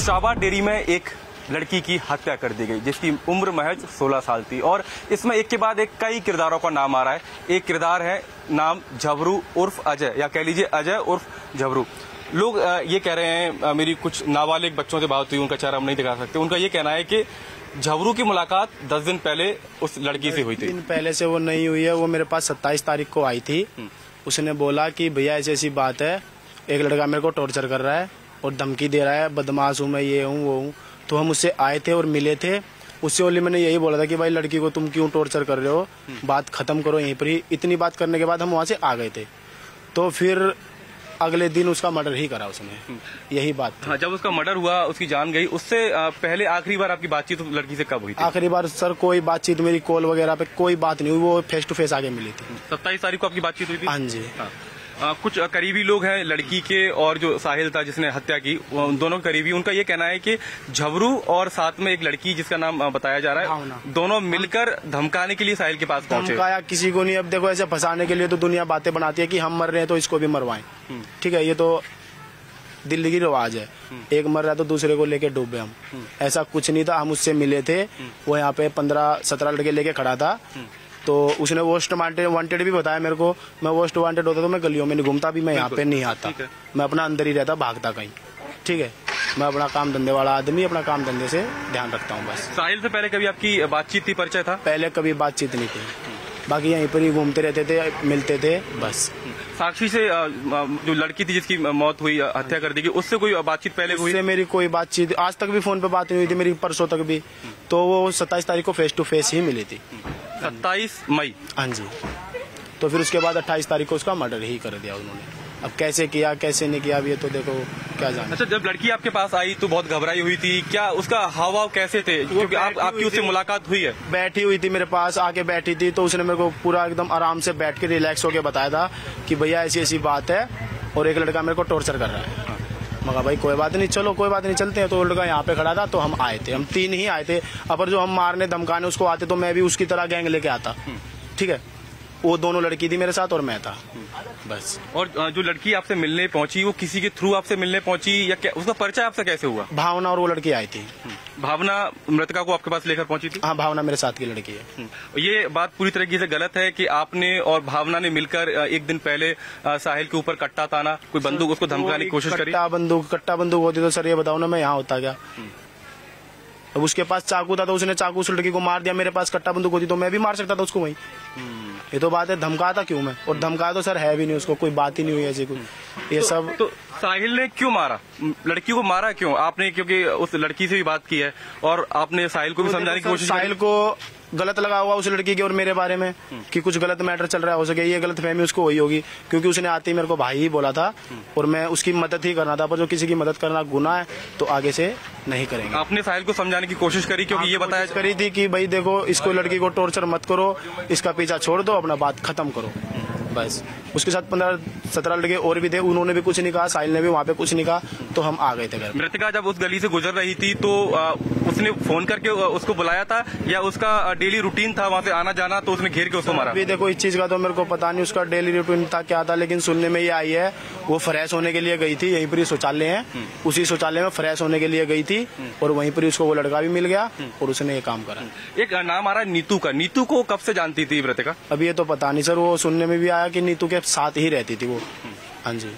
शाबा dairy में एक लड़की की हत्या कर दी गई जिसकी उम्र महज 16 साल थी और इसमें एक के बाद एक कई किरदारों का नाम आ रहा है। एक किरदार है नाम झबरू उर्फ अजय, या कह लीजिए अजय उर्फ झबरू। लोग ये कह रहे हैं, मेरी कुछ नाबालिग बच्चों से बात हुई, उनका चेहरा हम नहीं दिखा सकते, उनका ये कहना है कि झबरू की मुलाकात 10 दिन पहले उस लड़की से हुई थी। 10 दिन पहले से वो नहीं हुई है, वो मेरे पास 27 तारीख को आई थी। उसने बोला कि भैया ऐसी बात है, एक लड़का मेरे को टॉर्चर कर रहा है और धमकी दे रहा है, बदमाश हूँ मैं, ये हूँ वो हूँ। तो हम उससे आए थे और मिले थे। उससे ओनली मैंने यही बोला था कि भाई लड़की को तुम क्यों टॉर्चर कर रहे हो, बात खत्म करो यहीं पर ही। इतनी बात करने के बाद हम वहाँ से आ गए थे। तो फिर अगले दिन उसका मर्डर ही करा उसने, यही बात थी। हाँ, जब उसका मर्डर हुआ, उसकी जान गई, उससे पहले आखिरी बार आपकी बातचीत लड़की से कब हुई थी? आखिरी बार सर कोई बातचीत, मेरी कॉल वगैरह पे कोई बात नहीं हुई, वो फेस टू फेस आके मिली थी। 27 तारीख को आपकी बातचीत हुई थी? हाँ जी। हाँ। कुछ करीबी लोग हैं लड़की के और जो साहिल था जिसने हत्या की, उन दोनों करीबी, उनका ये कहना है कि झबरू और साथ में एक लड़की जिसका नाम बताया जा रहा है, दोनों मिलकर धमकाने के लिए साहिल के पास पहुंचे। धमकाया किसी को नहीं। अब देखो ऐसे फंसाने के लिए तो दुनिया बातें बनाती है कि हम मर रहे हैं तो इसको भी मरवाएं। ठीक है, ये तो दिल्ली की रिवाज है, एक मर रहा है तो दूसरे को लेके डूबे हम। ऐसा कुछ नहीं था, हम उससे मिले थे, वो यहाँ पे 15-17 लड़के लेके खड़ा था। तो उसने मोस्ट वांटेड भी बताया मेरे को। मैं मोस्ट वांटेड होता तो मैं गलियों में नहीं घूमता, भी मैं यहाँ पे नहीं आता, मैं अपना अंदर ही रहता, भागता कहीं। ठीक है, मैं अपना काम धंधे वाला आदमी, अपना काम धंधे से ध्यान रखता हूँ बस। साहिल से पहले कभी आपकी बातचीत थी, परिचय था? पहले कभी बातचीत नहीं थी, बाकी यहीं पर ही घूमते रहते थे, मिलते थे बस। साक्षी से जो लड़की थी जिसकी मौत हुई, हत्या कर दी गई, उससे कोई बातचीत पहले हुई? उससे मेरी कोई बातचीत आज तक भी फोन पे बात नहीं हुई थी मेरी, परसों तक भी। तो वो 27 तारीख को फेस टू फेस ही मिली थी। 27 मई? हाँ जी। तो फिर उसके बाद 28 तारीख को उसका मर्डर ही कर दिया उन्होंने। अब कैसे किया कैसे नहीं किया, अब ये तो देखो क्या जाने। अच्छा, जब लड़की आपके पास आई तो बहुत घबराई हुई थी, क्या उसका हाव भाव कैसे थे? क्योंकि आपकी उससे मुलाकात हुई है। बैठी हुई थी मेरे पास, आके बैठी थी, तो उसने मेरे को पूरा एकदम आराम से बैठ के रिलैक्स होके बताया था कि भैया ऐसी ऐसी बात है और एक लड़का मेरे को टॉर्चर कर रहा है। मगर भाई कोई बात नहीं, चलो कोई बात नहीं, चलते हैं। तो वो लड़का यहाँ पे खड़ा था, तो हम आए थे, हम 3 ही आए थे। अगर जो हम मारने धमकाने उसको आते तो मैं भी उसकी तरह गैंग लेके आता। ठीक है, वो दोनों लड़की थी मेरे साथ और मैं था बस। और जो लड़की आपसे मिलने पहुंची, वो किसी के थ्रू आपसे मिलने पहुंची या क्या, उसका परिचय आपसे कैसे हुआ? भावना और वो लड़की आई थी। भावना मृतका को आपके पास लेकर पहुंची थी? हाँ, भावना मेरे साथ की लड़की है। ये बात पूरी तरीके से गलत है कि आपने और भावना ने मिलकर एक दिन पहले साहिल के ऊपर कट्टा ताना, कोई बंदूक उसको धमकाने की कोशिश करी? कट्टा बंदूक होती तो सर ये बताओ ना, मैं यहाँ होता क्या? अब उसके पास चाकू था तो उसने चाकू उस लड़की को मार दिया। मेरे पास कट्टा बंदूक होती तो मैं भी मार सकता था उसको वहीं। ये तो बात है, धमकाता क्यों मैं? और धमकाया तो सर है भी नहीं, उसको कोई बात ही नहीं हुई ऐसी कुछ। ये सब तो साहिल ने क्यों मारा, लड़की को मारा क्यों आपने? क्योंकि उस लड़की से भी बात की है और आपने साहिल को भी समझाने की कोशिश। साहिल को गलत लगा हुआ उस लड़की के और मेरे बारे में कि कुछ गलत मैटर चल रहा हो सके, ये गलत फहमी उसको हुई होगी। क्योंकि उसने आते ही मेरे को भाई ही बोला था और मैं उसकी मदद ही करना था, पर जो किसी की मदद करना गुनाह है तो आगे से नहीं करेंगे। आपने साहिल को समझाने की कोशिश करी? क्योंकि ये बताया करी थी कि भाई देखो, इसको लड़की को टॉर्चर मत करो, इसका पीछा छोड़ दो, अपना बात खत्म करो बस। उसके साथ 15-17 लड़के और भी थे, उन्होंने भी कुछ नहीं कहा, साहिल ने भी वहाँ पे कुछ नहीं कहा, तो हम आ गए थे घर। मृतका जब उस गली से गुजर रही थी तो उसने फोन करके उसको बुलाया था या उसका डेली रूटीन था वहाँ से आना जाना, तो उसने घेर के उसको मारा? अभी देखो इस चीज का तो मेरे को पता नहीं उसका डेली रूटीन था क्या था, लेकिन सुनने में ये आई है वो फ्रेश होने के लिए गई थी, यहीं पर ही शौचालय है, उसी शौचालय में फ्रेश होने के लिए गई थी और वहीं पर उसको वो लड़का भी मिल गया और उसने ये काम करा। एक नाम आ रहा है नीतू का, नीतू को कब से जानती थी मृतका? अभी ये तो पता नहीं सर, वो सुनने में भी आया कि नीतू के साथ ही रहती थी वो। हाँ जी।